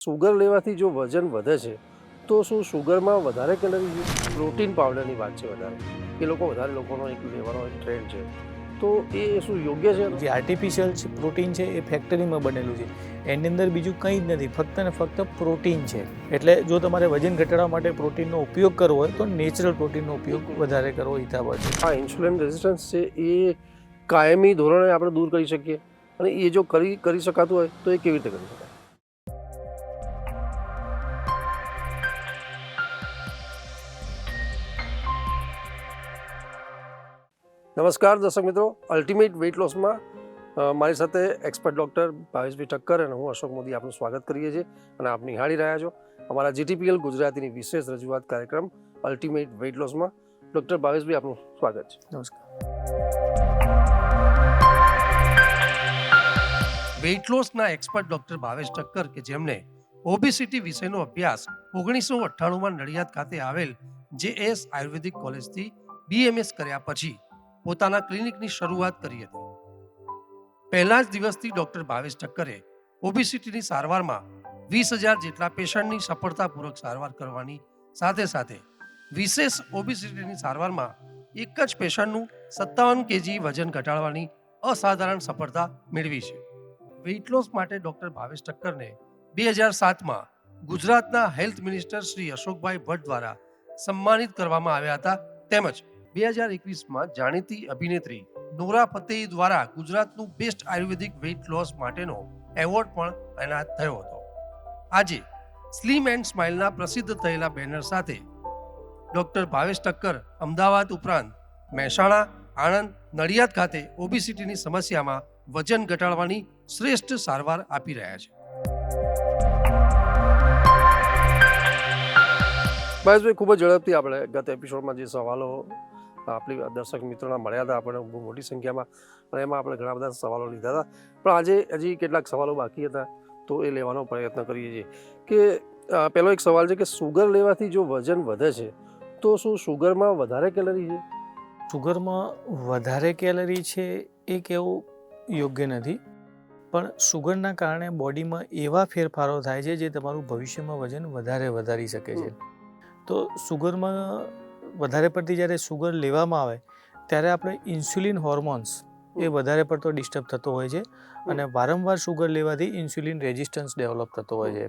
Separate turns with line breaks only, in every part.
Sugar લેવાથી જો વજન વધે છે તો શું સુગરમાં વધારે કેલરી છે? પ્રોટીન પાવડરની વાત છે વધારે, એ વધારે લોકોનો એક લેવાનો એક ટ્રેન્ડ છે, તો એ શું યોગ્ય છે?
જે આર્ટિફિશિયલ પ્રોટીન છે એ ફેક્ટરીમાં બનેલું છે, એની અંદર બીજું કંઈ જ નથી, ફક્ત ને ફક્ત પ્રોટીન છે. એટલે જો તમારે વજન ઘટાડવા માટે પ્રોટીનનો ઉપયોગ કરવો હોય તો નેચરલ પ્રોટીનનો ઉપયોગ વધારે કરવો હિતાવહ છે.
આ ઇન્સ્યુલિન રેઝિસ્ટન્સ છે એ કાયમી ધોરણે આપણે દૂર કરી શકીએ, અને એ જો કરી શકાતું હોય તો એ કેવી રીતે કરી શકાય? નમસ્કાર દર્શક મિત્રો, અલ્ટિમેટ વેઇટ લોસમાં મારી સાથે એક્સપર્ટ ડૉક્ટર ભાવેશભાઈ ઠક્કર અને હું અશોક મોદી આપનું સ્વાગત કરીએ છીએ અને આપ નિહાળી રહ્યા છો અમારા જીટીપીએલ ગુજરાતીની વિશેષ રજૂઆત કાર્યક્રમ અલ્ટિમેટ વેઇટ લોસમાં. ડૉક્ટર ભાવેશભાઈ આપનું સ્વાગત છે.
નમસ્કાર.
વેઇટ લોસના એક્સપર્ટ ડૉક્ટર ભાવેશ ઠક્કર કે જેમને ઓબેસિટી વિષયનો અભ્યાસ 1998માં નડિયાદ ખાતે આવેલ JS આયુર્વેદિક કોલેજથી BMS કર્યા પછી પોતાના ક્લિનિકની શરૂઆત કરી હતી. પહેલા જ દિવસથી ડૉક્ટર ભાવેશ ઠક્કરે ઓબેસિટીની સારવારમાં 20,000 જેટલા પેશન્ટની સફળતાપૂર્વક સારવાર કરવાની સાથે સાથે વિશેષ ઓબેસિટીની સારવારમાં એક જ પેશન્ટનું 57 kg વજન ઘટાડવાની અસાધારણ સફળતા મેળવી છે. વેઇટ લોસ માટે ડૉક્ટર ભાવેશ ઠક્કરને 2007માં ગુજરાતના હેલ્થ મિનિસ્ટર શ્રી અશોકભાઈ ભટ્ટ દ્વારા સન્માનિત કરવામાં આવ્યા હતા, તેમજ 2021માં જાણીતી અભિનેત્રી નોરા ફતેહી દ્વારા ગુજરાતનું બેસ્ટ આયુર્વેદિક વેઇટ લોસ માટેનો એવોર્ડ પણ એનાયત થયો હતો. આજે સ્લિમ એન્ડ સ્માઇલના પ્રસિદ્ધ થયેલા બેનર સાથે ડૉક્ટર ભાવેશ ઠક્કર અમદાવાદ ઉપરાંત મહેસાણા, આણંદ, નડિયાદ ખાતે ઓબેસિટીની સમસ્યામાં વજન ઘટાડવાની શ્રેષ્ઠ સારવાર આપી રહ્યા છે. ભાવેશભાઈ, ખૂબ જ ઝડપથી આપણે ગત એપિસોડમાં જે સવાલો આપણી દર્શક મિત્રોના મળ્યા હતા આપણે બહુ મોટી સંખ્યામાં, અને એમાં આપણે ઘણા બધા સવાલો લીધા હતા, પણ આજે હજી કેટલાક સવાલો બાકી હતા તો એ લેવાનો પ્રયત્ન કરીએ છીએ. કે પહેલો એક સવાલ છે કે સુગર લેવાથી જો વજન વધે છે તો શું સુગરમાં વધારે કેલરી છે?
સુગરમાં વધારે કેલરી છે એ કહેવું યોગ્ય નથી, પણ સુગરના કારણે બોડીમાં એવા ફેરફારો થાય છે જે તમારું ભવિષ્યમાં વજન વધારી શકે છે. તો સુગરમાં વધારે પડતી જ્યારે સુગર લેવામાં આવે ત્યારે આપણે ઇન્સ્યુલિન હોર્મોન્સ એ વધારે પડતો ડિસ્ટર્બ થતો હોય છે, અને વારંવાર સુગર લેવાથી ઇન્સ્યુલિન રેઝિસ્ટન્સ ડેવલપ થતો હોય છે.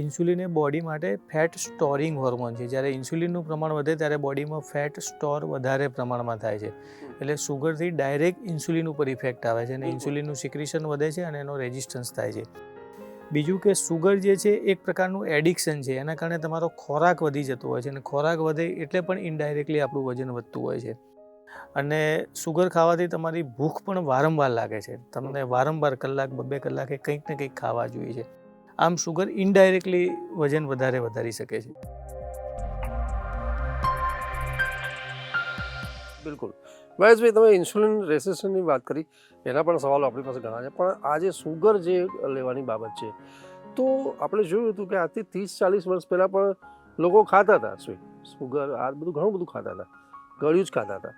ઇન્સ્યુલિન એ બોડી માટે ફેટ સ્ટોરિંગ હોર્મોન છે. જ્યારે ઇન્સ્યુલિનનું પ્રમાણ વધે ત્યારે બોડીમાં ફેટ સ્ટોર વધારે પ્રમાણમાં થાય છે, એટલે સુગરથી ડાયરેક્ટ ઇન્સ્યુલિન ઉપર ઇફેક્ટ આવે છે અને ઇન્સ્યુલિનનું સિક્રેશન વધે છે અને એનો રેઝિસ્ટન્સ થાય છે. બીજું કે સુગર જે છે એક પ્રકારનું એડિક્શન છે, એના કારણે તમારો ખોરાક વધી જતો હોય છે, અને ખોરાક વધે એટલે પણ ઇનડાયરેક્ટલી આપણું વજન વધતું હોય છે. અને સુગર ખાવાથી તમારી ભૂખ પણ વારંવાર લાગે છે, તમને વારંવાર કલાક 2 કલાકે કંઈક ને કંઈક ખાવા જોઈએ છે. આમ સુગર ઇનડાયરેક્ટલી વજન વધારી શકે છે.
બિલકુલ. મહેશભાઈ, તમે ઇન્સ્યુલિન રેસિસ્ટન્સની વાત કરી, એના પણ સવાલો આપણી પાસે ઘણા છે, પણ આ જે સુગર જે લેવાની બાબત છે, તો આપણે જોયું હતું કે આજથી 30-40 વર્ષ પહેલાં પણ લોકો ખાતા હતા સુગર, આ બધું ઘણું બધું ખાતા હતા, ગળ્યું જ ખાતા હતા.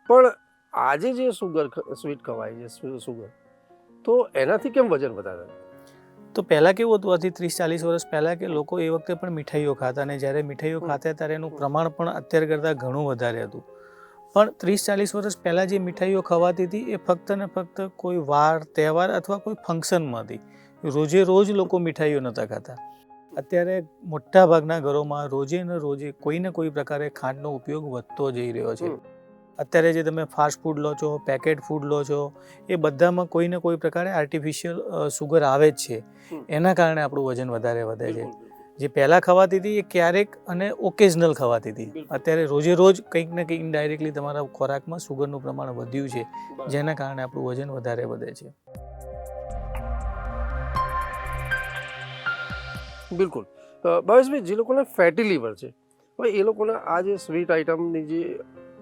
પણ આજે જે સ્વીટ ખવાય છે સુગર, તો એનાથી કેમ વજન વધારે?
તો પહેલાં કેવું હતું, આજથી 30-40 વર્ષ પહેલાં કે લોકો એ વખતે પણ મીઠાઈઓ ખાતા, અને જ્યારે મીઠાઈઓ ખાતા ત્યારે એનું પ્રમાણ પણ અત્યારે કરતાં ઘણું વધારે હતું. પણ 30-40 વર્ષ પહેલાં જે મીઠાઈઓ ખવાતી હતી એ ફક્ત ને ફક્ત કોઈ વાર તહેવાર અથવા કોઈ ફંક્શનમાં હતી. રોજ લોકો મીઠાઈઓ નહોતા ખાતા. અત્યારે મોટાભાગના ઘરોમાં રોજે કોઈને કોઈ પ્રકારે ખાંડનો ઉપયોગ વધતો જઈ રહ્યો છે. અત્યારે જે તમે ફાસ્ટ ફૂડ લો છો, પેકેટ ફૂડ લો છો, એ બધામાં કોઈને કોઈ પ્રકારે આર્ટિફિશિયલ સુગર આવે જ છે. એના કારણે આપણું વજન વધારે વધે છે. જે પહેલાં ખવાતી હતી એ ક્યારેક અને ઓકેઝનલ ખવાતી હતી. અત્યારે રોજ કંઈક ને કંઈક ઇનડાયરેક્ટલી તમારા ખોરાકમાં સુગરનું પ્રમાણ વધ્યું છે, જેના કારણે આપણું વજન વધારે વધે છે.
બિલકુલ. ભાવેશભાઈ, જે લોકોને ફેટી લીવર છે, હવે એ લોકોને આ જે સ્વીટ આઇટમની જે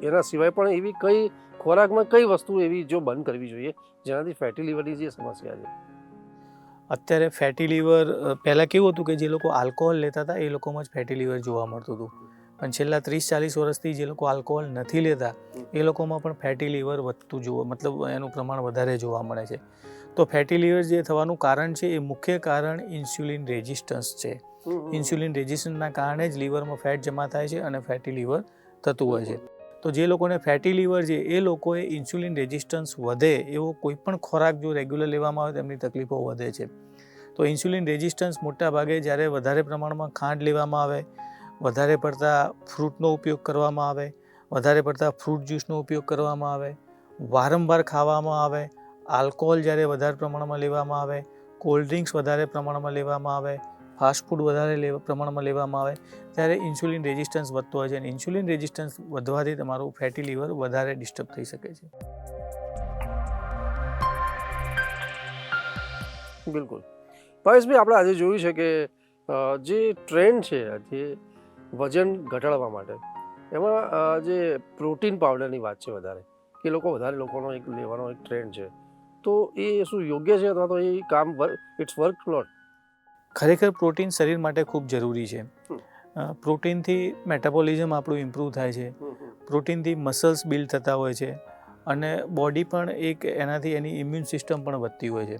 એના સિવાય પણ એવી કઈ ખોરાકમાં કઈ વસ્તુ એવી જો બંધ કરવી જોઈએ જેનાથી ફેટી લીવરની જે સમસ્યા છે?
અત્યારે ફેટી લીવર, પહેલાં કેવું હતું કે જે લોકો આલ્કોહોલ લેતા હતા એ લોકોમાં જ ફેટી લીવર જોવા મળતું હતું, પણ છેલ્લા 30-40 વર્ષથી જે લોકો આલ્કોહોલ નથી લેતા એ લોકોમાં પણ ફેટી લીવર વધતું મતલબ એનું પ્રમાણ વધારે જોવા મળે છે. તો ફેટી લીવર જે થવાનું કારણ છે એ મુખ્ય કારણ ઇન્સ્યુલિન રેઝિસ્ટન્સ છે. ઇન્સ્યુલિન રેઝિસ્ટન્સના કારણે જ લીવરમાં ફેટ જમા થાય છે અને ફેટી લીવર થતું હોય છે. તો જે લોકોને ફેટી લીવર છે એ લોકોએ ઇન્સ્યુલિન રેઝિસ્ટન્સ વધે એવો કોઈ પણ ખોરાક જો રેગ્યુલર લેવામાં આવે તો એમની તકલીફો વધે છે. તો ઇન્સ્યુલિન રેઝિસ્ટન્સ મોટા ભાગે જ્યારે વધારે પ્રમાણમાં ખાંડ લેવામાં આવે, વધારે પડતા ફ્રૂટનો ઉપયોગ કરવામાં આવે, વધારે પડતા ફ્રૂટ જ્યુસનો ઉપયોગ કરવામાં આવે, વારંવાર ખાવામાં આવે, આલ્કોહોલ જ્યારે વધારે પ્રમાણમાં લેવામાં આવે, કોલ્ડ ડ્રિંક્સ વધારે પ્રમાણમાં લેવામાં આવે, ફાસ્ટ ફૂડ વધારે પ્રમાણમાં લેવામાં આવે, ત્યારે ઇન્સ્યુલિન રેઝિસ્ટન્સ વધતો હોય છે. અને ઇન્સ્યુલિન રેઝિસ્ટન્સ વધવાથી તમારું ફેટી લીવર વધારે ડિસ્ટર્બ થઈ શકે છે.
બિલકુલ. ભાવેશભાઈ, આપણે આજે જોયું છે કે જે ટ્રેન્ડ છે જે વજન ઘટાડવા માટે, એમાં જે પ્રોટીન પાવડરની વાત છે વધારે, કે લોકોનો એક લેવાનો એક ટ્રેન્ડ છે, તો એ શું યોગ્ય છે અથવા તો એ કામ ઇટ્સ વર્ક નોટ?
ખરેખર પ્રોટીન શરીર માટે ખૂબ જરૂરી છે. પ્રોટીનથી મેટાબોલિઝમ આપણું ઇમ્પ્રૂવ થાય છે, પ્રોટીનથી મસલ્સ બિલ્ડ થતા હોય છે અને બોડી પણ એનાથી એની ઇમ્યુન સિસ્ટમ પણ વધતી હોય છે.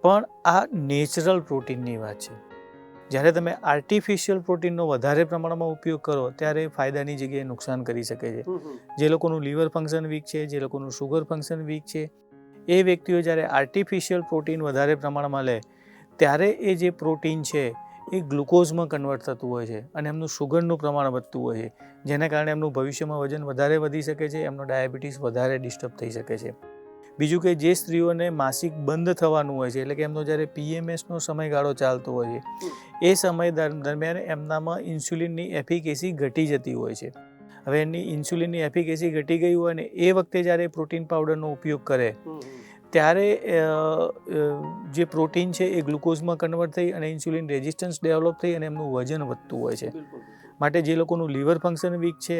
પણ આ નેચરલ પ્રોટીનની વાત છે. જ્યારે તમે આર્ટિફિશિયલ પ્રોટીનનો વધારે પ્રમાણમાં ઉપયોગ કરો ત્યારે ફાયદાની જગ્યાએ નુકસાન કરી શકે છે. જે લોકોનું લીવર ફંક્શન વીક છે, જે લોકોનું શુગર ફંક્શન વીક છે, એ વ્યક્તિઓ જ્યારે આર્ટિફિશિયલ પ્રોટીન વધારે પ્રમાણમાં લે ત્યારે એ જે પ્રોટીન છે એ ગ્લુકોઝમાં કન્વર્ટ થતું હોય છે અને એમનું શુગરનું પ્રમાણ વધતું હોય છે, જેના કારણે એમનું ભવિષ્યમાં વજન વધારે વધી શકે છે, એમનો ડાયાબિટીસ વધારે ડિસ્ટર્બ થઈ શકે છે. બીજું કે જે સ્ત્રીઓને માસિક બંધ થવાનું હોય છે, એટલે કે એમનો જ્યારે PMSનો સમયગાળો ચાલતો હોય છે, એ સમય દરમિયાન એમનામાં ઇન્સ્યુલિનની એફિકેસી ઘટી જતી હોય છે. હવે એની ઇન્સ્યુલિનની એફિકેસી ઘટી ગઈ હોય અને એ વખતે જ્યારે પ્રોટીન પાવડરનો ઉપયોગ કરે ત્યારે જે પ્રોટીન છે એ ગ્લુકોઝમાં કન્વર્ટ થઈ અને ઇન્સ્યુલિન રેઝિસ્ટન્સ ડેવલપ થઈ અને એમનું વજન વધતું હોય છે. માટે જે લોકોનું લીવર ફંક્શન વીક છે,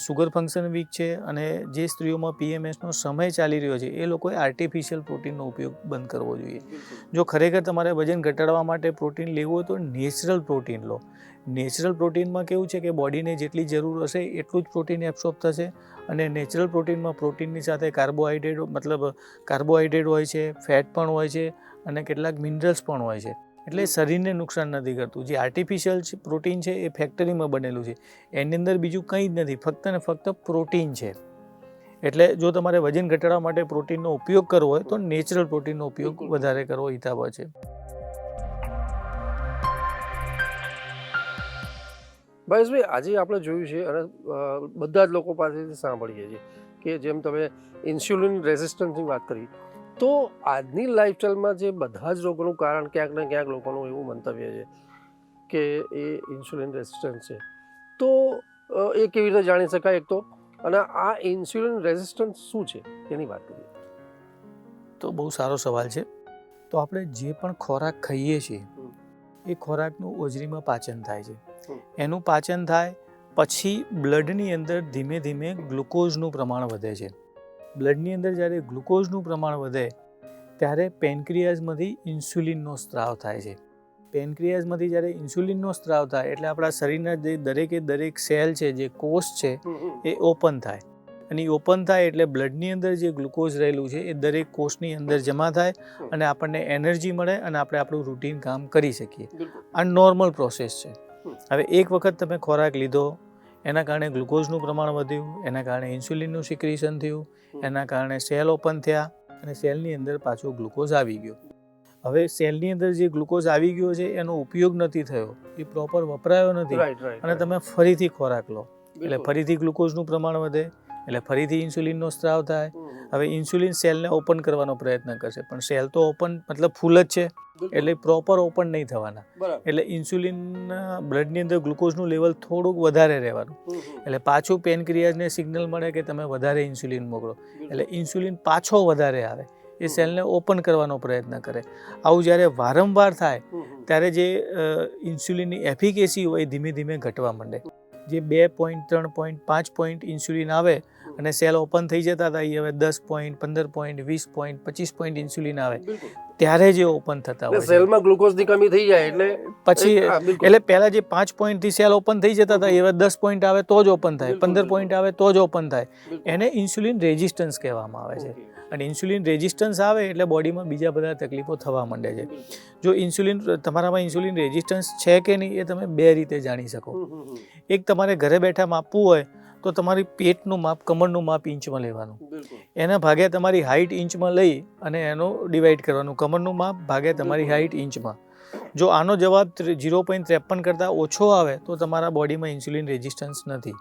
શુગર ફંક્શન વીક છે અને જે સ્ત્રીઓમાં PMSનો સમય ચાલી રહ્યો છે, એ લોકોએ આર્ટિફિશિયલ પ્રોટીનનો ઉપયોગ બંધ કરવો જોઈએ. જો ખરેખર તમારે વજન ઘટાડવા માટે પ્રોટીન લેવું હોય તો નેચરલ પ્રોટીન લો. નેચરલ પ્રોટીનમાં કેવું છે કે બોડીને જેટલી જરૂર હશે એટલું જ પ્રોટીન એબ્સોર્બ થશે અને નેચરલ પ્રોટીનમાં પ્રોટીનની સાથે કાર્બોહાઈડ્રેટ હોય છે, ફેટ પણ હોય છે અને કેટલાક મિનરલ્સ પણ હોય છે. એટલે શરીરને નુકસાન નથી કરતું. જે આર્ટિફિશિયલ પ્રોટીન છે એ ફેક્ટરીમાં બનેલું છે, એની અંદર બીજું કંઈ જ નથી, ફક્ત ને ફક્ત પ્રોટીન છે. એટલે જો તમારે વજન ઘટાડવા માટે પ્રોટીનનો ઉપયોગ કરવો હોય તો નેચરલ પ્રોટીનનો ઉપયોગ વધારે કરવો હિતાવહ છે.
ભાવેશભાઈ, આજે આપણે જોયું છે અને બધા જ લોકો પાસેથી સાંભળીએ છીએ કે જેમ તમે ઇન્સ્યુલિન રેઝિસ્ટન્સની વાત કરી, તો આજની લાઈફસ્ટાઈલમાં જે બધા જ રોગોનું કારણ ક્યાંક ને ક્યાંક લોકોનું એવું મંતવ્ય છે કે એ ઇન્સ્યુલિન રેઝિસ્ટન્સ છે. તો એ કેવી રીતે જાણી શકાય એક તો, અને આ ઇન્સ્યુલિન રેઝિસ્ટન્સ શું છે એની વાત કરીએ
તો બહુ સારો સવાલ છે. તો આપણે જે પણ ખોરાક ખાઈએ છીએ એ ખોરાકનું હોજરીમાં પાચન થાય છે. એનું પાચન થાય પછી બ્લડની અંદર ધીમે ધીમે ગ્લુકોઝનું પ્રમાણ વધે છે. બ્લડની અંદર જ્યારે ગ્લુકોઝનું પ્રમાણ વધે ત્યારે પેનક્રિયાઝમાંથી ઇન્સ્યુલિનનો સ્ત્રાવ થાય છે. પેનક્રિયાઝમાંથી જ્યારે ઇન્સ્યુલિનનો સ્ત્રાવ થાય એટલે આપણા શરીરના જે દરેક સેલ છે, જે કોષ છે, એ ઓપન થાય. અને એ ઓપન થાય એટલે બ્લડની અંદર જે ગ્લુકોઝ રહેલું છે એ દરેક કોષની અંદર જમા થાય અને આપણને એનર્જી મળે અને આપણે આપણું રૂટીન કામ કરી શકીએ. આ નોર્મલ પ્રોસેસ છે. હવે એક વખત તમે ખોરાક લીધો, એના કારણે ગ્લુકોઝનું પ્રમાણ વધ્યું, એના કારણે ઇન્સ્યુલિનનું સિક્રિશન થયું, એના કારણે સેલ ઓપન થયા અને સેલની અંદર પાછો ગ્લુકોઝ આવી ગયો. હવે સેલની અંદર જે ગ્લુકોઝ આવી ગયો છે એનો ઉપયોગ નથી થયો, એ પ્રોપર વપરાયો નથી અને તમે ફરીથી ખોરાક લો એટલે ફરીથી ગ્લુકોઝનું પ્રમાણ વધે એટલે ફરીથી ઇન્સ્યુલિનનો સ્ત્રાવ થાય. હવે ઇન્સ્યુલિન સેલને ઓપન કરવાનો પ્રયત્ન કરશે પણ સેલ તો ઓપન મતલબ ફૂલ જ છે એટલે પ્રોપર ઓપન નહીં થવાના. એટલે ઇન્સ્યુલિન બ્લડની અંદર ગ્લુકોઝનું લેવલ થોડુંક વધારે રહેવાનું એટલે પાછું પેનક્રિયાઝને સિગ્નલ મળે કે તમે વધારે ઇન્સ્યુલિન મોકલો એટલે ઇન્સ્યુલિન પાછો વધારે આવે, એ સેલને ઓપન કરવાનો પ્રયત્ન કરે. આવું જ્યારે વારંવાર થાય ત્યારે જે ઇન્સ્યુલિનની એફિકેસી હોય એ ધીમે ધીમે ઘટવા માંડે. જે 2 પોઈન્ટ 3 પોઈન્ટ 5 પોઈન્ટ ઇન્સ્યુલિન આવે અને સેલ ઓપન થઈ જતા હતા એ હવે 10 point 15 point 20 point 25 point insulin આવે ત્યારે જે ઓપન થતા હોય
સેલમાં ગ્લુકોઝની કમી થઈ જાય એટલે
પછી એટલે પહેલા જે 5 પોઈન્ટથી સેલ ઓપન થઈ જતા હતા એ હવે 10 પોઈન્ટ આવે તો જ ઓપન થાય, 15 પોઈન્ટ આવે તો જ ઓપન થાય. એને ઇન્સ્યુલિન રેઝિસ્ટન્સ કહેવામાં આવે છે. અને ઇન્સ્યુલિન રેઝિસ્ટન્સ આવે એટલે બોડીમાં બીજા બધા તકલીફો થવા માંડે છે. જો ઇન્સ્યુલિન તમારામાં ઇન્સ્યુલિન રેઝિસ્ટન્સ છે કે નહીં એ તમે બે રીતે જાણી શકો. એક તમારે ઘરે બેઠા માપવું હોય તો તમારી પેટનું માપ, કમરનું માપ ઇંચમાં લેવાનું, એના ભાગે તમારી હાઇટ ઇંચમાં લઈ અને એનો ડિવાઈડ કરવાનું. કમરનું માપ ભાગે તમારી હાઇટ ઇંચમાં. જો આનો જવાબ 0.53 કરતાં ઓછો આવે તો તમારા બોડીમાં ઇન્સ્યુલિન રેઝિસ્ટન્સ નથી.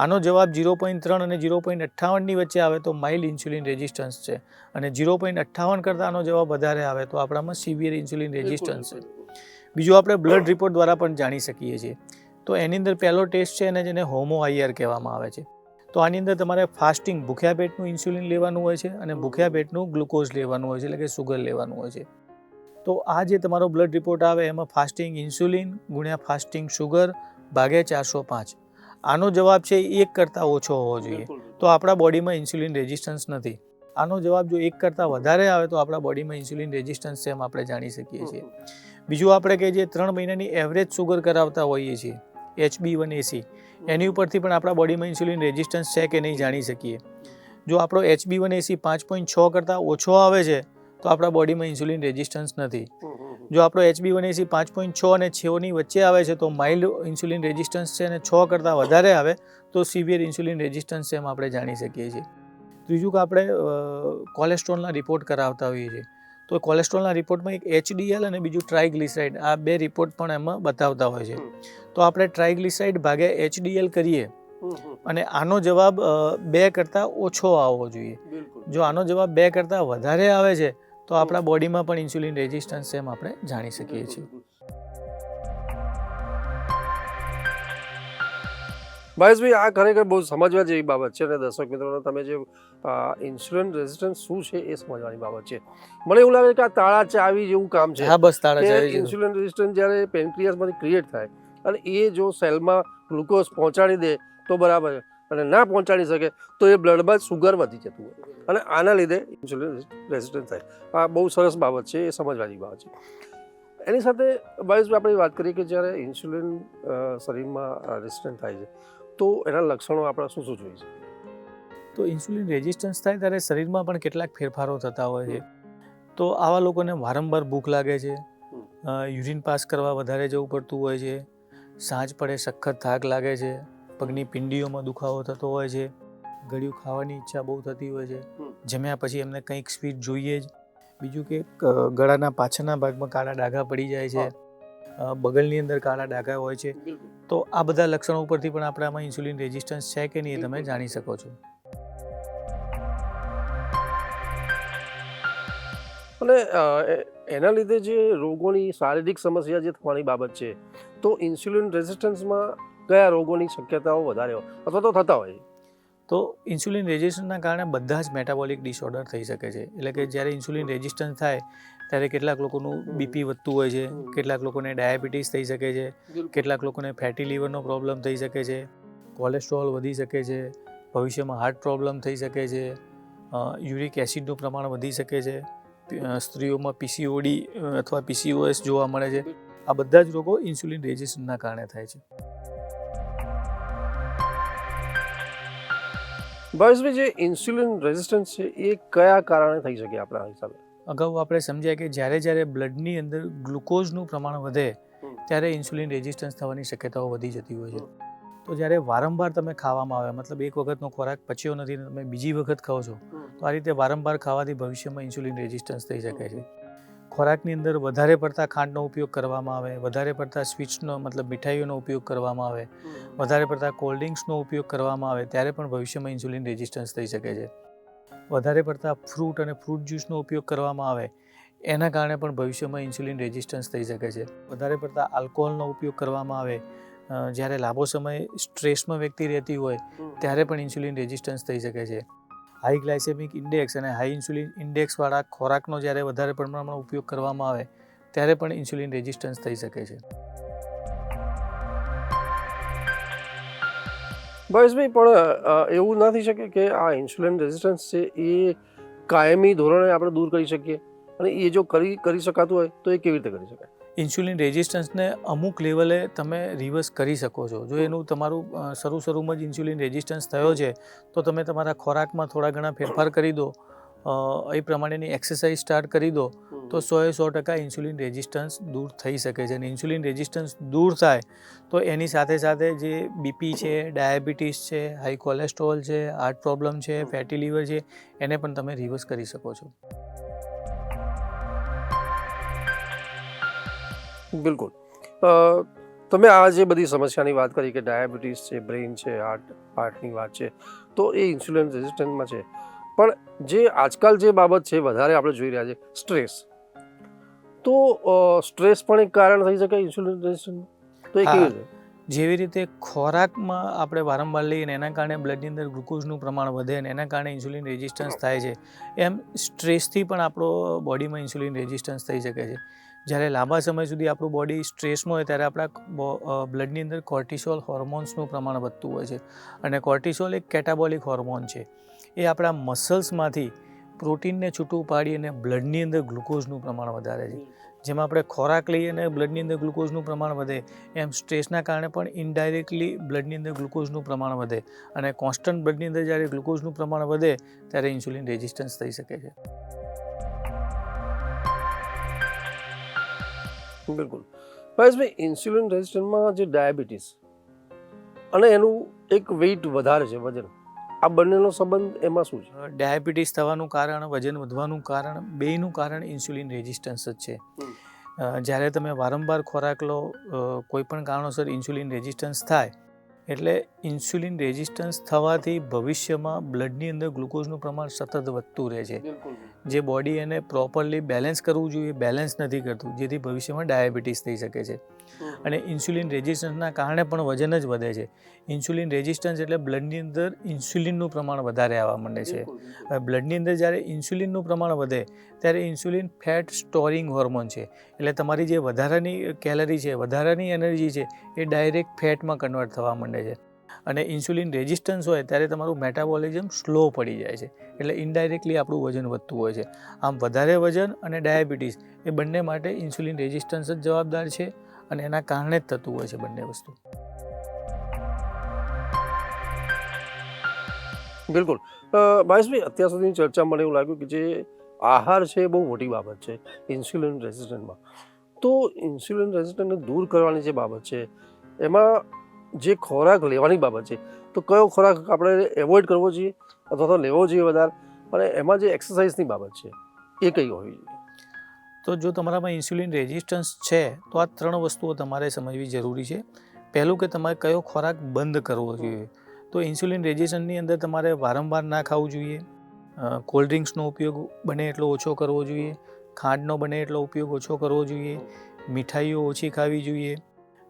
આનો જવાબ 0.3 અને 0.58ની વચ્ચે આવે તો માઇલ્ડ ઇન્સ્યુલિન રેઝિસ્ટન્સ છે, અને 0.58 કરતાં આનો જવાબ વધારે આવે તો આપણામાં સિવિયર ઇન્સ્યુલિન રેઝિસ્ટન્સ છે. બીજું આપણે બ્લડ રિપોર્ટ દ્વારા પણ જાણી શકીએ છીએ. તો એની અંદર પહેલો ટેસ્ટ છે અને જેને હોમો IR કહેવામાં આવે છે. તો આની અંદર તમારે ફાસ્ટિંગ ભૂખ્યા પેટનું ઇન્સ્યુલિન લેવાનું હોય છે અને ભૂખ્યા પેટનું ગ્લુકોઝ લેવાનું હોય છે, એટલે કે સુગર લેવાનું હોય છે. તો આ જે તમારો બ્લડ રિપોર્ટ આવે એમાં ફાસ્ટિંગ ઇન્સ્યુલિન ગુણ્યા ફાસ્ટિંગ સુગર ભાગ્યા 405, આનો જવાબ છે 1 કરતાં ઓછો હોવો જોઈએ તો આપણા બોડીમાં ઇન્સ્યુલિન રેઝિસ્ટન્સ નથી. આનો જવાબ જો 1 કરતાં વધારે આવે તો આપણા બોડીમાં ઇન્સ્યુલિન રેઝિસ્ટન્સ છે એમ આપણે જાણી શકીએ છીએ. બીજું આપણે કે જે 3 મહિનાની એવરેજ સુગર કરાવતા હોઈએ છીએ HB1AC, એની ઉપરથી પણ આપણા બોડીમાં ઇન્સ્યુલિન રેઝિસ્ટન્સ છે કે નહીં જાણી શકીએ. જો આપણો HB1AC 5.6 કરતાં ઓછો આવે છે તો આપણા બોડીમાં ઇન્સ્યુલિન રેઝિસ્ટન્સ નથી. જો આપણો HB1AC 5.6 અને 6ની વચ્ચે આવે છે તો માઇલ્ડ ઇન્સ્યુલિન રેઝિસ્ટન્સ છે, અને 6 કરતાં વધારે આવે તો સિવિયર ઇન્સ્યુલિન રેઝિસ્ટન્સ છે એમ આપણે જાણી શકીએ છીએ. ત્રીજું કે આપણે કોલેસ્ટ્રોલના રિપોર્ટ કરાવતા હોઈએ છીએ તો કોલેસ્ટ્રોલના રિપોર્ટમાં એક HDL અને બીજું ટ્રાઇગ્લિસરાઇડ, આ બે રિપોર્ટ પણ એમાં બતાવતા હોય છે. તો આપણે ટ્રાઇગ્લિસરાઇડ ભાગ્યા HDL કરીએ અને આનો જવાબ 2 કરતાં ઓછો આવવો જોઈએ. જો આનો જવાબ 2 કરતાં વધારે આવે છે તો આપણા બોડીમાં પણ ઇન્સ્યુલિન રેઝિસ્ટન્સ છે એમ આપણે જાણી શકીએ છીએ.
ભાવેશભાઈ, આ ખરેખર બહુ સમજવા જેવી બાબત છે અને દર્શક મિત્રોને તમે જે ઇન્સ્યુલિન રેઝિસ્ટન્સ શું છે એ સમજવાની બાબત છે. મને એવું લાગે કે આ તાળા ચાવી જેવું કામ છે.
હા, બસ તાળા ચાવી જેવું.
ઇન્સ્યુલિન રેઝિસ્ટન્સ જ્યારે પેનક્રિયાસમાંથી ક્રિએટ થાય અને એ જો સેલમાં ગ્લુકોઝ પહોંચાડી દે તો બરાબર છે, અને ના પહોંચાડી શકે તો એ બ્લડમાં સુગર વધી જતું હોય અને આના લીધે ઇન્સ્યુલિન રેઝિસ્ટન્સ થાય. આ બહુ સરસ બાબત છે, એ સમજવાની બાબત છે. એની સાથે ભાવેશભાઈ આપણે વાત કરીએ કે જ્યારે ઇન્સ્યુલિન શરીરમાં રેઝિસ્ટન્ટ થાય છે તો એના લક્ષણો આપણે શું શું જોઈ શકીએ?
તો ઇન્સ્યુલિન રેઝિસ્ટન્સ થાય ત્યારે શરીરમાં પણ કેટલાક ફેરફારો થતા હોય છે. તો આવા લોકોને વારંવાર ભૂખ લાગે છે, યુરિન પાસ કરવા વધારે જવું પડતું હોય છે, સાંજ પડે સખત થાક લાગે છે, પગની પિંડીઓમાં દુખાવો થતો હોય છે, ગળ્યું ખાવાની ઈચ્છા બહુ થતી હોય છે, જમ્યા પછી એમને કંઈક સ્વીટ જોઈએ જ. બીજું કે ગળાના પાછળના ભાગમાં કાળા ડાઘા પડી જાય છે, બગલની અંદર કાળા ડાઘા હોય છે. તો આ બધા લક્ષણો ઉપરથી પણ આપણે આમાં ઇન્સ્યુલિન રેઝિસ્ટન્સ છે કે નહીં એ તમે જાણી શકો છો.
અને એના લીધે જે રોગોની શારીરિક સમસ્યા જે થવાની બાબત છે તો ઇન્સ્યુલિન રેઝિસ્ટન્સમાં કયા રોગોની શક્યતાઓ વધારે હોય અથવા તો થતા હોય?
તો ઇન્સ્યુલિન રેઝિસ્ટન્સના કારણે બધા જ મેટાબોલિક ડિસઓર્ડર થઈ શકે છે. એટલે કે જ્યારે ઇન્સ્યુલિન રેઝિસ્ટન્સ થાય ત્યારે કેટલાક લોકોનું બીપી વધતું હોય છે, કેટલાક લોકોને ડાયાબિટીસ થઈ શકે છે, કેટલાક લોકોને ફેટી લીવરનો પ્રોબ્લેમ થઈ શકે છે, કોલેસ્ટ્રોલ વધી શકે છે, ભવિષ્યમાં હાર્ટ પ્રોબ્લેમ થઈ શકે છે, યુરિક એસિડનું પ્રમાણ વધી શકે છે, સ્ત્રીઓમાં PCOD અથવા PCOS જોવા મળે છે. આ બધા જ રોગો ઇન્સ્યુલિન રેઝિસ્ટન્સના કારણે થાય છે.
ભાવેશભાઈ, જે ઇન્સ્યુલિન રેઝિસ્ટન્સ છે એ કયા કારણે થઈ શકે આપણા હિસાબે?
અગાઉ આપણે સમજ્યા કે જ્યારે બ્લડની અંદર ગ્લુકોઝનું પ્રમાણ વધે ત્યારે ઇન્સ્યુલિન રેઝિસ્ટન્સ થવાની શક્યતાઓ વધી જતી હોય છે. તો જ્યારે વારંવાર તમે ખાવામાં આવે, મતલબ એક વખતનો ખોરાક પચ્યો નથી તમે બીજી વખત ખાઓ છો, તો આ રીતે વારંવાર ખાવાથી ભવિષ્યમાં ઇન્સ્યુલિન રેઝિસ્ટન્સ થઈ શકે છે. ખોરાકની અંદર વધારે પડતા ખાંડનો ઉપયોગ કરવામાં આવે, વધારે પડતા સ્વીટ્સનો મતલબ મીઠાઈઓનો ઉપયોગ કરવામાં આવે, વધારે પડતા કોલ્ડ ડ્રિંક્સનો ઉપયોગ કરવામાં આવે ત્યારે પણ ભવિષ્યમાં ઇન્સ્યુલિન રેઝિસ્ટન્સ થઈ શકે છે. વધારે પડતા ફ્રૂટ અને ફ્રૂટ જ્યુસનો ઉપયોગ કરવામાં આવે એના કારણે પણ ભવિષ્યમાં ઇન્સ્યુલિન રેઝિસ્ટન્સ થઈ શકે છે. વધારે પડતા આલ્કોહોલનો ઉપયોગ કરવામાં આવે, જ્યારે લાંબો સમય સ્ટ્રેસમાં વ્યક્તિ રહેતી હોય ત્યારે પણ ઇન્સ્યુલિન રેઝિસ્ટન્સ થઈ શકે છે. હાઈ ગ્લાયસેમિક ઇન્ડેક્સ અને હાઈ ઇન્સ્યુલિન ઇન્ડેક્સવાળા ખોરાકનો જ્યારે વધારે પ્રમાણમાં ઉપયોગ કરવામાં આવે ત્યારે પણ ઇન્સ્યુલિન રેઝિસ્ટન્સ થઈ શકે છે.
ભાવેશભાઈ, પણ એવું ના થઈ શકે કે આ ઇન્સ્યુલિન રેઝિસ્ટન્સ છે એ કાયમી ધોરણે આપણે દૂર કરી શકીએ, અને એ જો કરી શકાતું હોય તો એ કેવી રીતે કરી શકાય?
ઇન્સ્યુલિન રેઝિસ્ટન્સને અમુક લેવલે તમે રિવર્સ કરી શકો છો. જો એનું તમારું શરૂમાં જ ઇન્સ્યુલિન રેઝિસ્ટન્સ થયો છે તો તમે તમારા ખોરાકમાં થોડા ઘણા ફેરફાર કરી દો, એ પ્રમાણેની એક્સરસાઇઝ સ્ટાર્ટ કરી દો તો 100% ઇન્સ્યુલિન રેઝિસ્ટન્સ દૂર થઈ શકે છે. અને ઇન્સ્યુલિન રેઝિસ્ટન્સ દૂર થાય તો એની સાથે સાથે જે બીપી છે, ડાયાબિટીસ છે, હાઈ કોલેસ્ટ્રોલ છે, હાર્ટ પ્રોબ્લેમ છે, ફેટી લીવર છે, એને પણ તમે રિવર્સ કરી શકો છો.
બિલકુલ. તમે આ જે બધી સમસ્યાની વાત કરી કે ડાયાબિટીસ છે, બ્રેઇન છે, હાર્ટની વાત છે, તો એ ઇન્સ્યુલિન રેઝિસ્ટન્સમાં છે. પણ જે આજકાલ જે બાબત છે વધારે આપણે જોઈ રહ્યા છે સ્ટ્રેસ, તો સ્ટ્રેસ પણ એક કારણ થઈ શકે ઇન્સ્યુલિન રેઝિસ્ટન્સ. તો એ કેવી રીતે?
જેવી રીતે ખોરાકમાં આપણે વારંવાર લઈએ ને એના કારણે બ્લડની અંદર ગ્લુકોઝનું પ્રમાણ વધે અને એના કારણે ઇન્સ્યુલિન રેઝિસ્ટન્સ થાય છે, એમ સ્ટ્રેસથી પણ આપણો બોડીમાં ઇન્સ્યુલિન રેઝિસ્ટન્સ થઈ શકે છે. જ્યારે લાંબા સમય સુધી આપણું બોડી સ્ટ્રેસમાં હોય ત્યારે આપણા બ્લડની અંદર કોર્ટિસોલ હોર્મોન્સનું પ્રમાણ વધતું હોય છે. અને કોર્ટિસોલ એક કેટાબોલિક હોર્મોન છે. એ આપણા મસલ્સમાંથી પ્રોટીનને છૂટું પાડી અને બ્લડની અંદર ગ્લુકોઝનું પ્રમાણ વધારે છે. જેમ આપણે ખોરાક લઈએ અને બ્લડની અંદર ગ્લુકોઝનું પ્રમાણ વધે, એમ સ્ટ્રેસના કારણે પણ ઇનડાયરેક્ટલી બ્લડની અંદર ગ્લુકોઝનું પ્રમાણ વધે. અને કોન્સ્ટન્ટ બ્લડની અંદર જ્યારે ગ્લુકોઝનું પ્રમાણ વધે ત્યારે ઇન્સ્યુલિન રેઝિસ્ટન્સ થઈ શકે છે.
બિલકુલ. ભાઈ, ઇન્સ્યુલિન રેઝિસ્ટન્સમાં જે ડાયાબિટીસ અને એનું એક વેઇટ વધારે છે, વજન, આ બંનેનો સંબંધ એમાં શું છે?
ડાયાબિટીસ થવાનું કારણ, વજન વધવાનું કારણ, બેયનું કારણ ઇન્સ્યુલિન રેઝિસ્ટન્સ જ છે. જ્યારે તમે વારંવાર ખોરાક લો, કોઈ પણ કારણોસર ઇન્સ્યુલિન રેઝિસ્ટન્સ થાય એટલે ઇન્સ્યુલિન રેઝિસ્ટન્સ થવાથી ભવિષ્યમાં બ્લડની અંદર ગ્લુકોઝનું પ્રમાણ સતત વધતું રહે છે. જે બોડી એને પ્રોપરલી બેલેન્સ કરવું જોઈએ બેલેન્સ નથી કરતું, જેથી ભવિષ્યમાં ડાયાબિટીસ થઈ શકે છે. અને ઇન્સ્યુલિન રેઝિસ્ટન્સના કારણે પણ વજન જ વધે છે. ઇન્સ્યુલિન રેઝિસ્ટન્સ એટલે બ્લડની અંદર ઇન્સ્યુલિનનું પ્રમાણ વધારે આવવા માંડે છે. બ્લડની અંદર જ્યારે ઇન્સ્યુલિનનું પ્રમાણ વધે ત્યારે ઇન્સ્યુલિન ફેટ સ્ટોરિંગ હોર્મોન છે. એટલે તમારી જે વધારાની કેલરી છે, વધારાની એનર્જી છે, એ ડાયરેક્ટ ફેટમાં કન્વર્ટ થવા માંડે છે. અને ઇન્સ્યુલિન રેઝિસ્ટન્સ હોય ત્યારે તમારું મેટાબોલિઝમ સ્લો પડી જાય છે. એટલે ઇનડાયરેક્ટલી આપણું વજન વધતું હોય છે. આમ વધારે વજન અને ડાયાબિટીસ એ બંને માટે ઇન્સ્યુલિન રેઝિસ્ટન્સ જ જવાબદાર છે. અને એના કારણે જ થતું હોય છે બંને વસ્તુ.
બિલકુલ. મહેશભાઈ, અત્યાર સુધીની ચર્ચામાં મને એવું લાગ્યું કે જે આહાર છે એ બહુ મોટી બાબત છે ઇન્સ્યુલિન રેઝિસ્ટન્સમાં. તો ઇન્સ્યુલિન રેઝિસ્ટન્સને દૂર કરવાની જે બાબત છે એમાં જે ખોરાક લેવાની બાબત છે, તો કયો ખોરાક આપણે એવોઇડ કરવો જોઈએ અથવા તો લેવો જોઈએ વધારે, અને એમાં જે એક્સરસાઇઝની બાબત છે એ કઈ હોવી જોઈએ?
તો જો તમારામાં ઇન્સ્યુલિન રેઝિસ્ટન્સ છે તો આ 3 વસ્તુઓ તમારે સમજવી જરૂરી છે. પહેલું કે તમારે કયો ખોરાક બંધ કરવો જોઈએ. તો ઇન્સ્યુલિન રેઝિસ્ટન્સની અંદર તમારે વારંવાર ના ખાવું જોઈએ. કોલ્ડ ડ્રિંક્સનો ઉપયોગ બને એટલો ઓછો કરવો જોઈએ. ખાંડનો બને એટલો ઉપયોગ ઓછો કરવો જોઈએ. મીઠાઈઓ ઓછી ખાવી જોઈએ.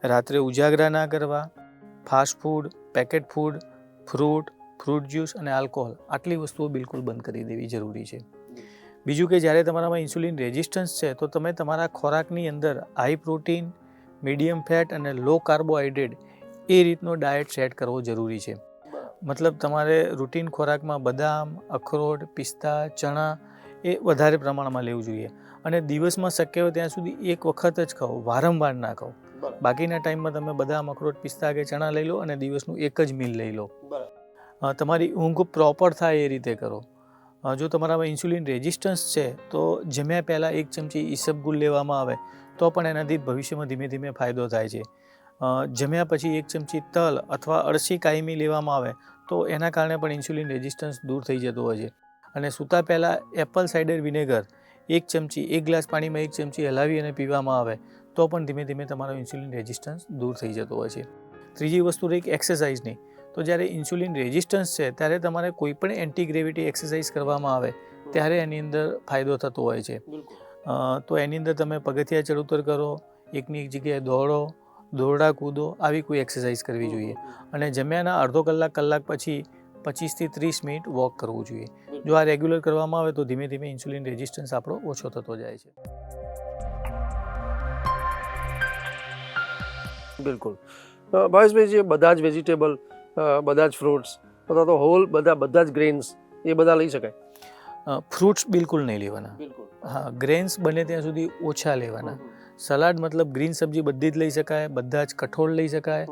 રાત્રે ઉજાગરા ના કરવા. Fast food, packet food, fruit juice અને આલ્કોહોલ, આટલી વસ્તુઓ બિલકુલ બંધ કરી દેવી જરૂરી છે. બીજું કે જ્યારે તમારામાં ઇન્સ્યુલિન રેઝિસ્ટન્સ છે તો તમે તમારા ખોરાકની અંદર હાઈ પ્રોટીન, મીડિયમ ફેટ અને લો કાર્બોહાઈડ્રેટ એ રીતનો ડાયટ સેટ કરવો જરૂરી છે. મતલબ તમારે રૂટીન ખોરાકમાં બદામ, અખરોટ, પિસ્તા, ચણા એ વધારે પ્રમાણમાં લેવું જોઈએ. અને દિવસમાં શક્ય હોય ત્યાં સુધી એક વખત જ ખાઓ, વારંવાર ના ખાઓ. બાકીના ટાઈમમાં તમે બદામ, અખરોટ, પિસ્તા કે ચણા લઈ લો અને દિવસનું એક જ મીલ લઈ લો. તમારી ઊંઘ પ્રોપર થાય એ રીતે કરો. જો તમારામાં ઇન્સ્યુલિન રેઝિસ્ટન્સ છે તો જમ્યા પહેલાં 1 ચમચી ઈસબગુલ લેવામાં આવે તો પણ એનાથી ભવિષ્યમાં ધીમે ધીમે ફાયદો થાય છે. જમ્યા પછી 1 ચમચી તલ અથવા અળસી કાયમી લેવામાં આવે તો એના કારણે પણ ઇન્સ્યુલિન રેઝિસ્ટન્સ દૂર થઈ જતો હોય છે. અને સૂતા પહેલાં એપલ સાઇડર વિનેગર 1 ચમચી, 1 ગ્લાસ પાણીમાં 1 ચમચી હલાવી અને પીવામાં આવે તો પણ ધીમે ધીમે તમારો ઇન્સ્યુલિન રેઝિસ્ટન્સ દૂર થઈ જતો હોય છે. ત્રીજી વસ્તુ રહી એક્સરસાઇઝની. તો જ્યારે ઇન્સ્યુલિન રેઝિસ્ટન્સ છે ત્યારે તમારે કોઈ પણ એન્ટી ગ્રેવિટી એક્સરસાઇઝ કરવામાં આવે ત્યારે એની અંદર ફાયદો થતો હોય છે. તો એની અંદર તમે પગથિયા ચડ ઉતર કરો, એકની એક જગ્યાએ દોડો, દોરડા કૂદો, આવી કોઈ એક્સરસાઇઝ કરવી જોઈએ. અને જમ્યાના અડધો કલાક પછી 25 થી 30 મિનિટ વોક કરવું જોઈએ. જો આ રેગ્યુલર કરવામાં આવે તો ધીમે ધીમે ઇન્સ્યુલિન રેઝિસ્ટન્સ આપણો ઓછો થતો જાય છે.
બિલકુલ. ભાવેશભાઈ, જે બધા જ વેજીટેબલ, બધા જ ફ્રૂટ્સ અથવા તો હોલ બધા જ ગ્રેન્સ એ બધા લઈ શકાય?
ફ્રૂટ્સ બિલકુલ નહીં લેવાના. હા, ગ્રેન્સ બને ત્યાં સુધી ઓછા લેવાના. સલાડ મતલબ ગ્રીન સબ્જી બધી જ લઈ શકાય, બધા જ કઠોળ લઈ શકાય,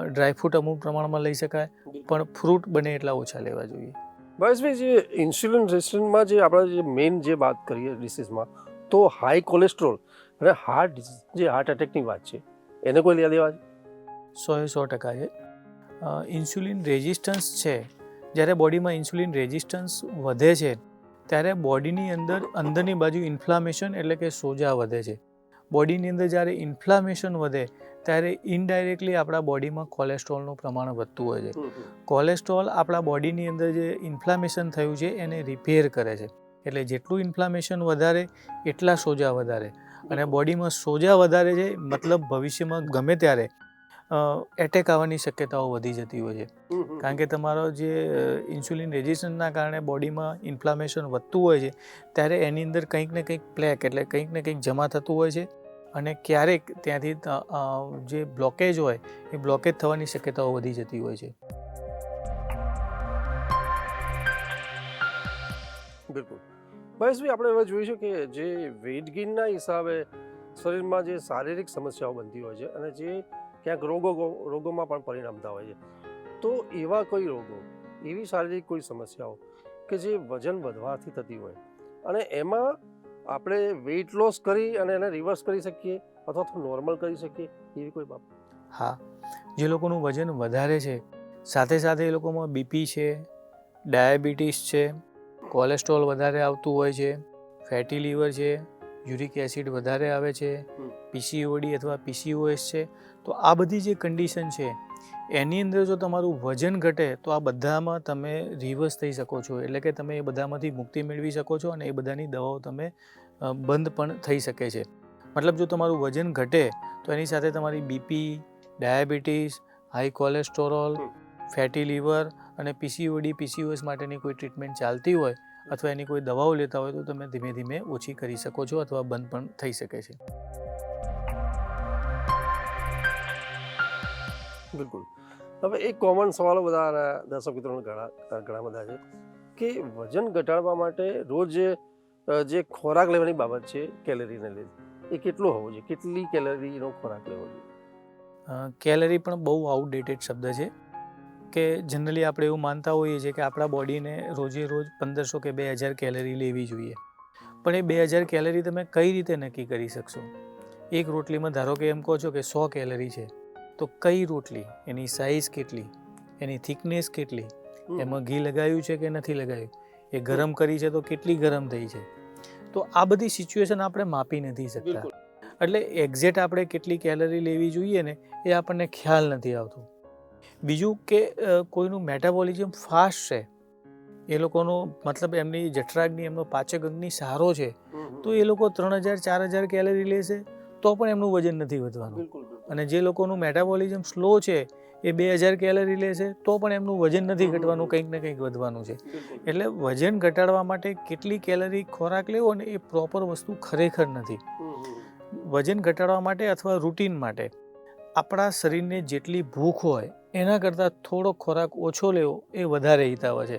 ડ્રાયફ્રૂટ અમુક પ્રમાણમાં લઈ શકાય, પણ ફ્રૂટ બને એટલા ઓછા લેવા જોઈએ.
ભાવેશભાઈ, જે ઇન્સ્યુલિન રેઝિસ્ટન્સમાં જે આપણે જે મેઇન જે વાત કરીએ ડિસીઝમાં, તો હાઈ કોલેસ્ટ્રોલ અને હાર્ટ ડિસીઝ જે હાર્ટ એટેકની વાત છે, એને કોઈ લેવા દેવા છે?
100% છે. ઇન્સ્યુલિન રેઝિસ્ટન્સ છે, જ્યારે બોડીમાં ઇન્સ્યુલિન રેઝિસ્ટન્સ વધે છે ત્યારે બોડીની અંદરની બાજુ ઇન્ફ્લામેશન એટલે કે સોજા વધે છે. બોડીની અંદર જ્યારે ઇન્ફ્લામેશન વધે ત્યારે ઇનડાયરેક્ટલી આપણા બોડીમાં કોલેસ્ટ્રોલનું પ્રમાણ વધતું હોય છે. કોલેસ્ટ્રોલ આપણા બોડીની અંદર જે ઇન્ફ્લામેશન થયું છે એને રિપેર કરે છે. એટલે જેટલું ઇન્ફ્લામેશન વધારે એટલા સોજા વધારે, અને બોડીમાં સોજા વધારે છે મતલબ ભવિષ્યમાં ગમે ત્યારે એટેક આવવાની શક્યતાઓ વધી જતી હોય છે. કારણ કે તમારો જે ઇન્સ્યુલિન રેઝિસ્ટન્સના કારણે બોડીમાં ઇન્ફ્લામેશન વધતું હોય છે ત્યારે એની અંદર કંઈક ને કંઈક પ્લેક એટલે કંઈક ને કંઈક જમા થતું હોય છે, અને ક્યારેક ત્યાંથી જે બ્લોકેજ હોય એ બ્લોકેજ થવાની શક્યતાઓ વધી જતી હોય છે.
બિલકુલ. ભાવેશભાઈ, આપણે હવે જોઈશું કે જે વેઇટ ગેઇનના હિસાબે શરીરમાં જે શારીરિક સમસ્યાઓ બનતી હોય છે અને જે ક્યાંક રોગોમાં પણ પરિણમતા હોય છે, તો એવા કોઈ રોગો, એવી શારીરિક કોઈ સમસ્યાઓ કે જે વજન વધવાથી થતી હોય અને એમાં આપણે વેઇટ લોસ કરી અને એને રિવર્સ કરી શકીએ અથવા તો નોર્મલ કરી શકીએ, એવી કોઈ બાબત?
હા, જે લોકોનું વજન વધારે છે સાથે સાથે એ લોકોમાં બીપી છે, ડાયાબિટીસ છે, કોલેસ્ટ્રોલ વધારે આવતું હોય છે, ફેટી લીવર છે, યુરિક એસિડ વધારે આવે છે, પીસીઓડી અથવા પીસીઓએસ છે, તો આ બધી જે કન્ડિશન છે એની અંદર જો તમારું વજન ઘટે તો આ બધામાં તમે રિવર્સ થઈ શકો છો. એટલે કે તમે એ બધામાંથી મુક્તિ મેળવી શકો છો અને એ બધાની દવાઓ તમે બંધ પણ થઈ શકે છે. મતલબ જો તમારું વજન ઘટે તો એની સાથે તમારી BP, diabetes, high cholesterol, fatty liver અને પીસીઓડી પીસીઓએસ માટેની કોઈ ટ્રીટમેન્ટ ચાલતી હોય અથવા એની કોઈ દવાઓ લેતા હોય તો તમે ધીમે ધીમે ઓછી કરી શકો છો અથવા બંધ પણ થઈ શકે છે.
બિલકુલ. હવે એક કોમન સવાલો બધા દર્શક મિત્રોને ઘણા બધા છે કે વજન ઘટાડવા માટે રોજ જે ખોરાક લેવાની બાબત છે કેલરીને લઈને, એ કેટલો હોવો જોઈએ, કેટલી કેલરીનો ખોરાક લેવો જોઈએ?
કેલરી પણ બહુ આઉટડેટેડ શબ્દ છે કે જનરલી આપણે એવું માનતા હોઈએ છીએ કે આપણા બોડીને રોજે રોજ 1500 કે 2000 કેલરી લેવી જોઈએ. પણ એ 2000 કેલરી તમે કઈ રીતે નક્કી કરી શકશો? એક રોટલીમાં ધારો કે એમ કહો છો કે 100 કેલરી છે, તો કઈ રોટલી, એની સાઇઝ કેટલી, એની થિકનેસ કેટલી, એમાં ઘી લગાવ્યું છે કે નથી લગાવ્યું, એ ગરમ કરી છે તો કેટલી ગરમ થઈ છે, તો આ બધી સિચ્યુએશન આપણે માપી નથી શકતા. એટલે એક્ઝેક્ટ આપણે કેટલી કેલરી લેવી જોઈએ ને એ આપણને ખ્યાલ નથી આવતો. બીજું કે કોઈનું મેટાબોલિઝમ ફાસ્ટ છે, એ લોકોનો મતલબ એમની જઠરાગ્નિ, એમનો પાચક અગ્નિ સારો છે, તો એ લોકો 3000-4000 કેલરી લેશે તો પણ એમનું વજન નથી વધવાનું. અને જે લોકોનું મેટાબોલિઝમ સ્લો છે એ 2000 કેલરી લેશે તો પણ એમનું વજન નથી ઘટવાનું, કંઈક ને કંઈક વધવાનું છે. એટલે વજન ઘટાડવા માટે કેટલી કેલરી ખોરાક લેવો ને એ પ્રોપર વસ્તુ ખરેખર નથી. વજન ઘટાડવા માટે અથવા રૂટીન માટે આપણા શરીરને જેટલી ભૂખ હોય એના કરતાં થોડો ખોરાક ઓછો લેવો એ વધારે હિતાવહ છે.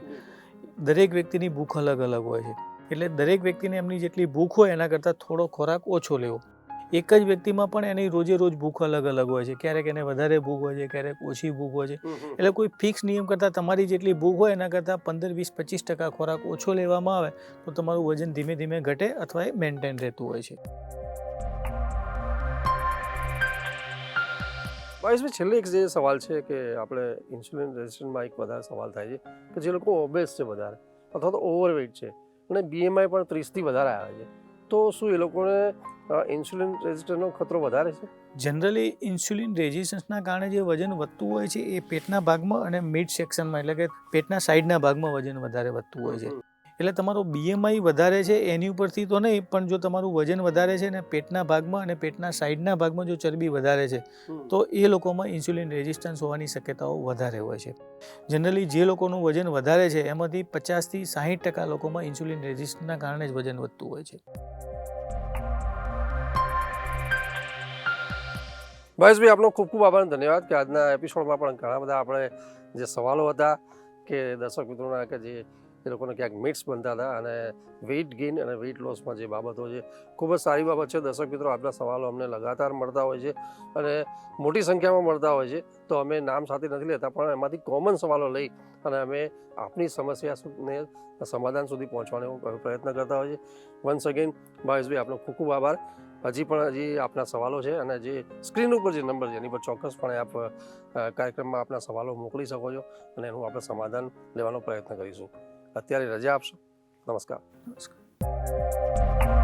દરેક વ્યક્તિની ભૂખ અલગ અલગ હોય છે, એટલે દરેક વ્યક્તિને એમની જેટલી ભૂખ હોય એના કરતાં થોડો ખોરાક ઓછો લેવો. એક જ વ્યક્તિમાં પણ એની રોજે રોજ ભૂખ અલગ અલગ હોય છે, ક્યારેક એને વધારે ભૂખ હોય છે, ક્યારેક ઓછી ભૂખ હોય છે. એટલે કોઈ ફિક્સ નિયમ કરતાં તમારી જેટલી ભૂખ હોય એના કરતાં 15-20-25% ખોરાક ઓછો લેવામાં આવે તો તમારું વજન ધીમે ધીમે ઘટે અથવા એ મેન્ટેન રહેતું હોય છે.
ભાવેશભાઈ, છેલ્લે એક જે સવાલ છે કે આપણે ઇન્સ્યુલિન રેઝિસ્ટન્સમાં એક વધારે સવાલ થાય છે કે જે લોકો ઓબેસ છે વધારે અથવા તો ઓવરવેઇટ છે અને બીએમઆઈ પણ 30થી વધારે આવે છે, તો શું એ લોકોને ઇન્સ્યુલિન રેઝિસ્ટન્સનો ખતરો વધારે છે?
જનરલી ઇન્સ્યુલિન રેઝિસ્ટન્સના કારણે જે વજન વધતું હોય છે એ પેટના ભાગમાં અને મિડ સેક્શનમાં એટલે કે પેટના સાઈડના ભાગમાં વજન વધારે વધતું હોય છે. એટલે તમારો બીએમઆઈ વધારે છે એની ઉપરથી તો નહીં, પણ જો તમારું વજન વધારે છે ને પેટના ભાગમાં અને પેટના સાઈડના ભાગમાં જો ચરબી વધારે છે તો એ લોકોમાં ઇન્સ્યુલિન રેઝિસ્ટન્સ હોવાની શક્યતાઓ વધારે હોય છે. જનરલી જે લોકોનું વજન વધારે છે એમાંથી 50થી 60% લોકોમાં ઇન્સ્યુલિન રેઝિસ્ટન્સના કારણે જ વજન વધતું હોય છે.
ભાવેશભાઈ, આપનો ખૂબ ખૂબ આભાર, ધન્યવાદ કે આજના એપિસોડમાં પણ ઘણા બધા આપણે જે સવાલો હતા કે દર્શક મિત્રોના કે જે એ લોકોને ક્યાંક મિટ્સ બનતા હતા અને વેઇટ ગેઇન અને વેઇટ લોસમાં જે બાબતો છે ખૂબ જ સારી બાબત છે. દર્શક મિત્રો, આપના સવાલો અમને લગાતાર મળતા હોય છે અને મોટી સંખ્યામાં મળતા હોય છે, તો અમે નામ સાથે નથી લેતા, પણ એમાંથી કોમન સવાલો લઈ અને અમે આપની સમસ્યાને સમાધાન સુધી પહોંચવાનો પ્રયત્ન કરતા હોય છે. વન્સ અગેન ભાવેશભાઈ, આપનો ખૂબ ખૂબ આભાર. હજી આપના સવાલો છે અને જે સ્ક્રીન ઉપર જે નંબર છે એની પર ચોક્કસપણે આપ કાર્યક્રમમાં આપના સવાલો મોકલી શકો છો અને એનું આપણે સમાધાન લેવાનો પ્રયત્ન કરીશું. અત્યારે રજા આપશો. નમસ્કાર.
નમસ્કાર.